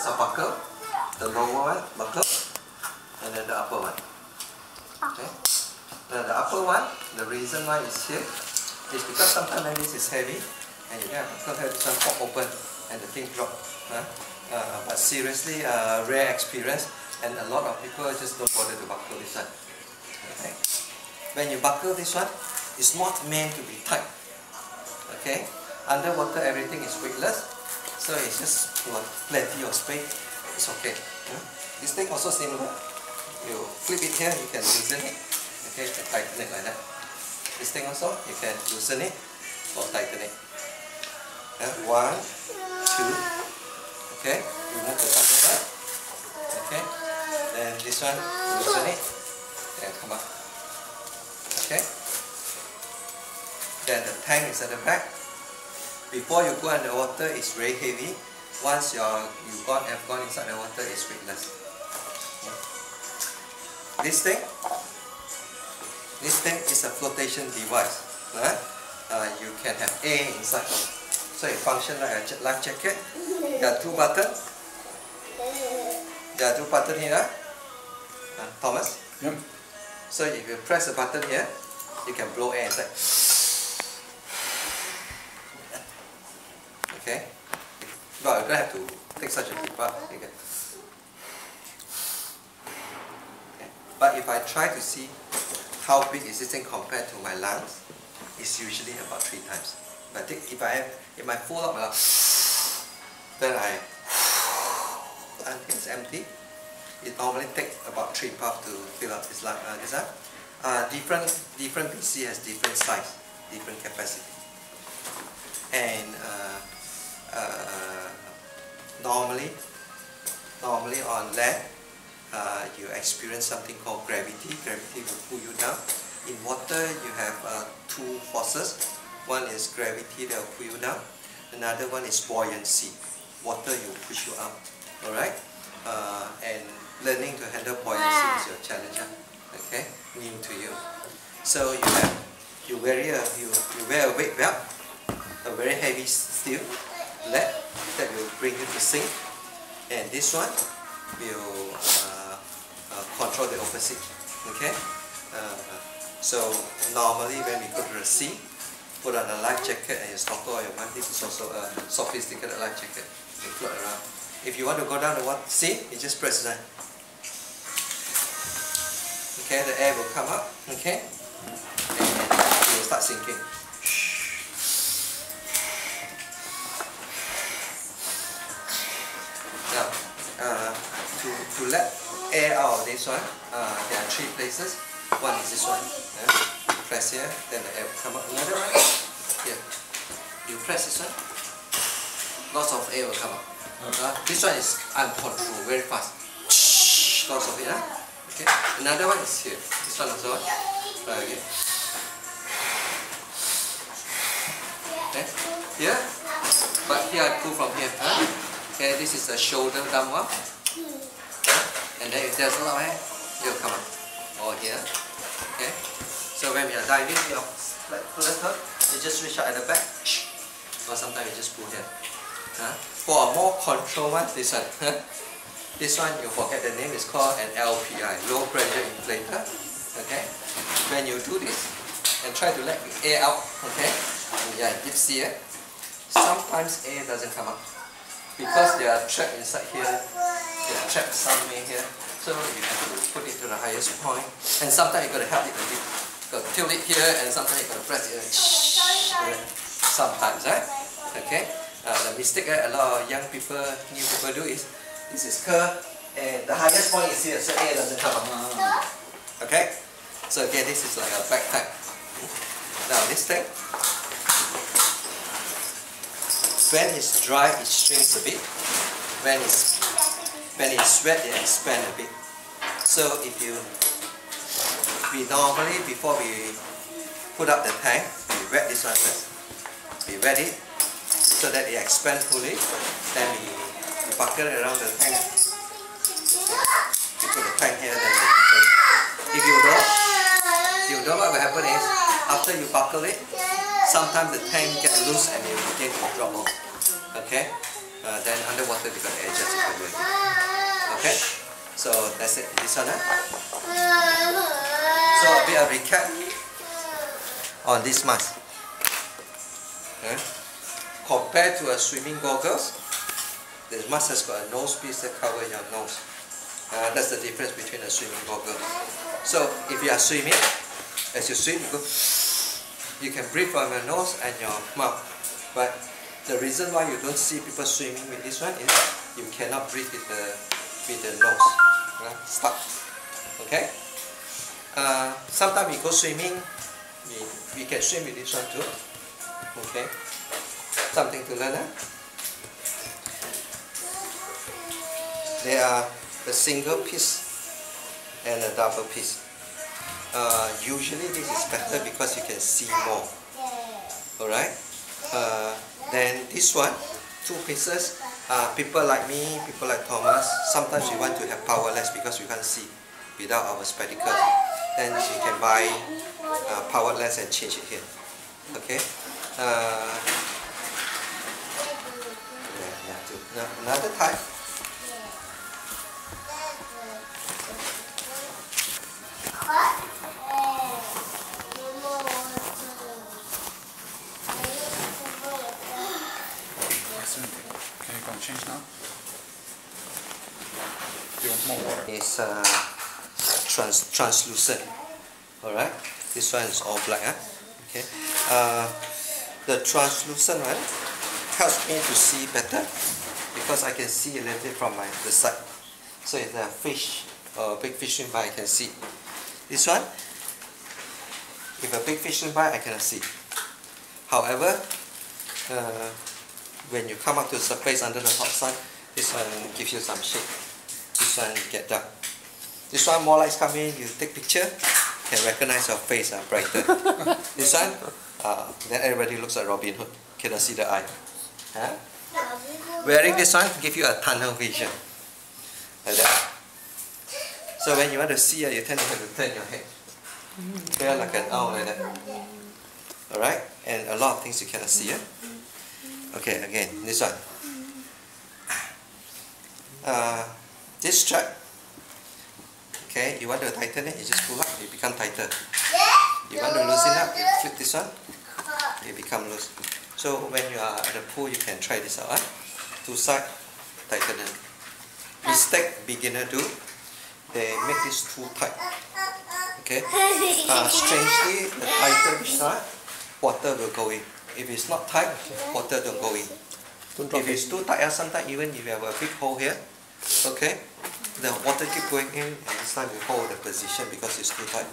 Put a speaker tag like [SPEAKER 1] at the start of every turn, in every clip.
[SPEAKER 1] methods of buckle. The lower one, buckle, and then the upper one. Okay. Now the upper one, the reason why it's here is because sometimes when this is heavy, and you have this one pop open and the thing drop. But seriously, rare experience, and a lot of people just don't bother to buckle this one. Okay. When you buckle this one, it's not meant to be tight. Okay. Underwater, everything is weightless, so it's just plenty of space. It's okay. This thing also similar. You flip it here, you can loosen it. Okay, and tighten it like that. This thing also, you can loosen it or tighten it. 1, 2. Okay, remove the top over. Okay, then this one, loosen it and come up. Okay. Then the tank is at the back. Before you go underwater, it's very heavy. Once you have gone inside the water, it's weightless. This thing is a flotation device. You can have air inside, so it functions like a life jacket. There are two buttons. There are two buttons here. Thomas. Yep. So if you press the button here, you can blow air inside. Okay. But you don't have to take such a big bath. Okay. But if I try to see how big is this thing compared to my lungs, it's usually about 3 times. But if I full up my lungs, then and it's empty. It normally takes about 3 puffs to fill up this lung. Different BC has different size, different capacity, and normally on land, you experience something called gravity. Gravity will pull you down. In water, you have 2 forces. One is gravity that will pull you down. Another one is buoyancy. Water, will push you up. Alright? And learning to handle buoyancy is your challenge. Okay? New to you. So you wear a weight belt, a very heavy steel lead that will bring you to sink, and this one will control the opposite. Okay. So normally when we go to the sea, put on a life jacket and your snorkel or your mind. This is also a sophisticated life jacket. You float around. If you want to go down the sea, you just press that. Okay, the air will come up. Okay, and you will start sinking. Now, to let air out of this one, there are 3 places. One is this one. Press here, then the air will come up. Another one, here. You press this one, lots of air will come up. This one is uncontrolled, very fast. Lots of it. Okay. Another one is here. This one also. Okay. Okay. Here, but here I pull from here. Okay, this is the shoulder down one. And then if there's a lot of air, it will come up. Or here. Okay. So when we are diving, you just reach out at the back. Or sometimes you just pull here. For a more controlled one, this one. This one, you forget the name, is called an LPI, low pressure inflator. Okay. When you do this and try to let the air out, okay, yeah, deep sea, sometimes air doesn't come up because they are trapped inside here. They are trapped somewhere here. So you have to put it to the highest point, and sometimes you got to help it a bit. You got to tilt it here, and sometimes you got to press it. Sometimes, right? Okay. The mistake a lot of young people, new people do is, this is curved, and the highest point is here, so air doesn't come up. Okay? So again, this is like a back type. Now this thing, when it's dry, it shrinks a bit. When it's wet, it expands a bit. So we normally, before we put up the tank, we wet this one first. We wet it so that it expands fully. Then we buckle it around the tank. You put the tank here, then if you don't, what will happen is, after you buckle it, sometimes the tank gets loose and it will begin to drop off. Okay? Then underwater you got to adjust it. Okay, so that's it. This one. So a bit of recap on this mask. Okay. Compared to a swimming goggles, the mask has got a nose piece that covers your nose. That's the difference between a swimming goggle. So if you are swimming, as you swim, you can breathe from your nose and your mouth. But the reason why you don't see people swimming with this one is you cannot breathe with the nose. Stop. Okay. Sometimes we go swimming, we can swim with this one too. Okay. Something to learn. There are a single piece and a double piece. Usually this is better because you can see more. Alright? Then this one, 2 pieces. People like me, people like Thomas, sometimes we want to have power lens because we can't see without our spectacles. Then you can buy power lens and change it here. Okay? Another type.
[SPEAKER 2] Okay, go and change now. Do you want more water?
[SPEAKER 1] It's translucent. Alright? This one is all black. Okay. The translucent one helps me to see better because I can see a little bit from the side. So if there are fish or a big fish swim by, I can see. This one, if a big fish swim by, I cannot see. However, when you come up to the surface under the hot sun, this one gives you some shade. This one get dark. This one, more lights come in, you take picture, can recognize your face brighter. This one, then everybody looks like Robin Hood, cannot see the eye. Wearing this one give you a tunnel vision, like that. So when you want to see, you tend to have to turn your head. Wear like an owl like that. Alright, and a lot of things you cannot see. Okay, again, this one. This strap, okay, you want to tighten it, you just pull up, it becomes tighter. You want to loosen up, you flip this one, it becomes loose. So when you are at the pool, you can try this out. 2 sides, tighten it. Mistake beginner do, they make this too tight. Okay. Strangely, the tighter we start, water will go in. If it's not tight, water don't go in. If it's too tight, sometimes even if you have a big hole here, okay, the water keep going in, and this time we hold the position because it's too tight.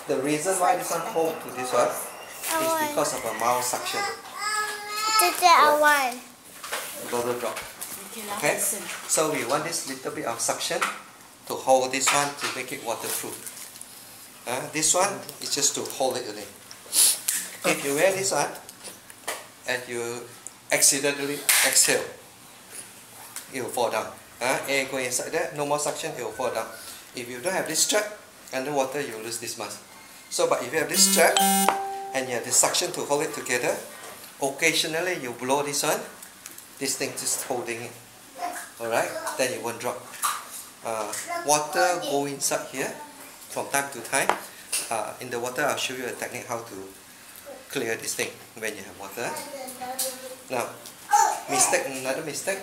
[SPEAKER 1] The reason why this one hold to this one is because of a mild suction. Bubble drop. Okay, so we want this little bit of suction to hold this one to make it waterproof. This one is just to hold it only. If you wear this one and you accidentally exhale, it will fall down. Air go inside there, no more suction, it will fall down. If you don't have this strap, underwater you will lose this mask. So, but if you have this strap and you have the suction to hold it together, occasionally you blow this one, this thing just holding it. Alright, then it won't drop. Water go inside here from time to time. In the water, I'll show you a technique how to clear this thing when you have water. Now, another mistake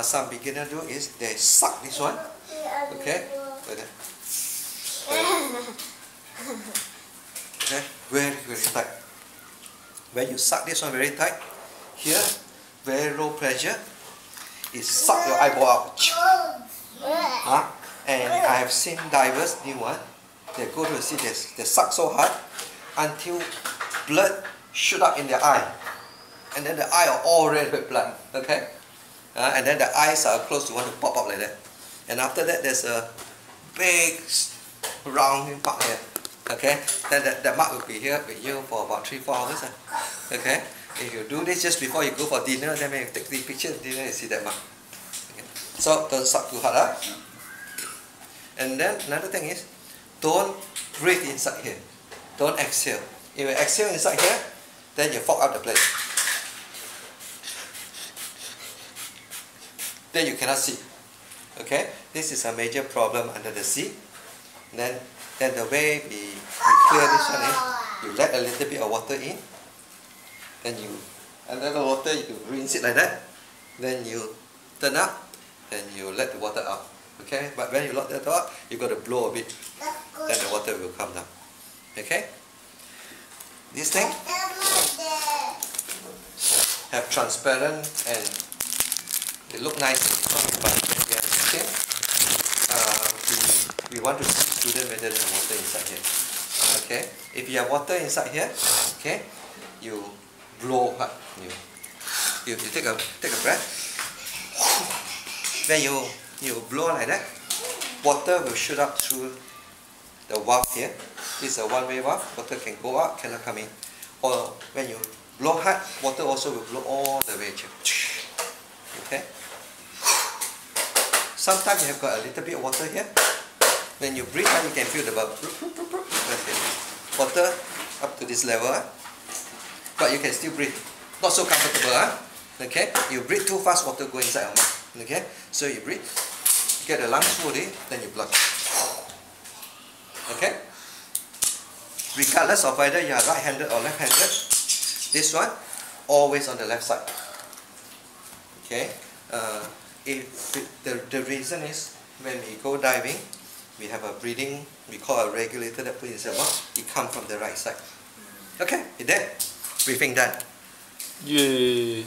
[SPEAKER 1] some beginner do is they suck this one. Okay, like that. Okay, very tight. When you suck this one very tight, here, very low pressure, it suck your eyeball out. And I have seen divers, new one, they go to the sea, they suck so hard until blood shoot up in their eye. And then the eye are all red with blood. Okay? And then the eyes are close to want to pop up like that. And after that, there's a big round mark here. Okay? Then that mark will be here with you for about 3-4 hours. Okay? If you do this just before you go for dinner, then when you take the picture of dinner, you see that mark. Okay? So don't suck too hard. And then another thing is, don't breathe inside here. Don't exhale. If you exhale inside here, then you fog up the place. then you cannot see. Okay, this is a major problem under the sea. Then the way we clear this one is, you let a little bit of water in, then you, under the water you rinse it like that, then you turn up, then you let the water out. Okay, but when you let the water out, you got to blow a bit, then the water will come down. Okay, this thing have transparent and they look nice, but we want to see student whether there's water inside here. Okay, if you have water inside here, okay, you blow hard. You take a breath. When you blow like that, water will shoot up through the valve here. This is a one-way valve. Water can go out, cannot come in. Or when you blow hard, water also will blow all the way. Okay. Sometimes you have got a little bit of water here. When you breathe, you can feel the bubble. Water up to this level, but you can still breathe. Not so comfortable, okay? You breathe too fast, water go inside your mouth. Okay? So you breathe, get the lungs full, then you blow. Okay? Regardless of whether you are right-handed or left-handed, this one always on the left side. Okay? The reason is when we go diving, we have a breathing, we call a regulator that put inside your mouth. It comes from the right side. Okay, you there? Briefing done.
[SPEAKER 2] Yay!